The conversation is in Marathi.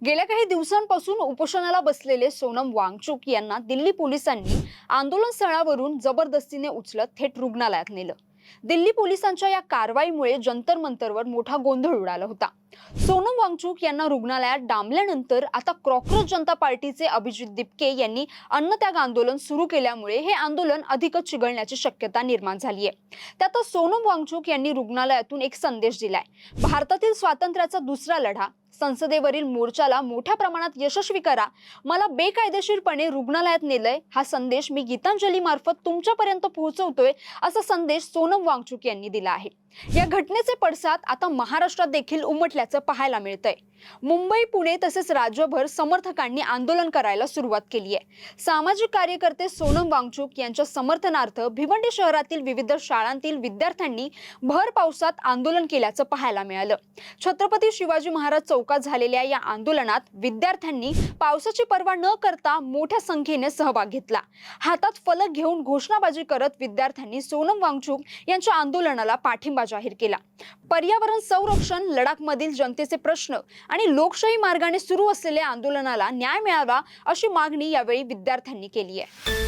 गेल्या काही दिवसांपासून उपोषणाला बसलेले सोनम वांगचुक यांना दिल्ली पोलिसांनी आंदोलन स्थळावरून जबरदस्तीने उचलत थेट रुग्णालयात नेलं। दिल्ली पोलिसांच्या या कारवाईमुळे जंतर मंतरवर मोठा गोंधळ उडाला होता। सोनम वांगचुक यांना रुग्णालयात डांबल्यानंतर आता कॉकरोच जनता पार्टीचे अभिजित दिपके यांनी अन्नत्याग आंदोलन सुरू केल्यामुळे हे आंदोलन अधिकच चिघळण्याची शक्यता निर्माण झाली आहे। त्यातच सोनम वांगचुक यांनी रुग्णालयातून एक संदेश दिलाय। भारतातील स्वातंत्र्याचा दुसरा लढा, संसदेवरील मोर्चाला मोठ्या प्रमाणात यशस्वी करा, मला बेकायदेशीरपणे रुग्णालयात नेलंय, हा संदेश मी गीतांजली मार्फत तुमच्यापर्यंत पोहोचवतोय, असा संदेश सोनम वांगचुक यांनी दिला आहे। या घटनेचे पडसाद आता महाराष्ट्रात देखील उमटल्याचं पाहायला मिळतंय। मुंबई, पुणे तसेच राज्यभर समर्थकांनी आंदोलन करायला सुरुवात केली आहे। सामाजिक कार्यकर्ते सोनम वांगचुक यांच्या समर्थनार्थ भिवंडी शहरातील विविध शाळांतील विद्यार्थ्यांनी भर पावसात आंदोलन केल्याचं पाहायला मिळालं। छत्रपती शिवाजी महाराज चौकात झालेल्या या आंदोलनात विद्यार्थ्यांनी पावसाची पर्वा न करता मोठ्या संख्येने सहभाग घेतला। हातात फलक घेऊन घोषणाबाजी करत विद्यार्थ्यांनी सोनम वांगचुक यांच्या आंदोलनाला पाठिंबा जाहीर केला। पर्यावरण संरक्षण, लडाखमधील जनतेचे प्रश्न आणि लोकशाही मार्गाने सुरू असलेल्या आंदोलनाला न्याय मिळावा, अशी मागणी यावेळी विद्यार्थ्यांनी केली आहे।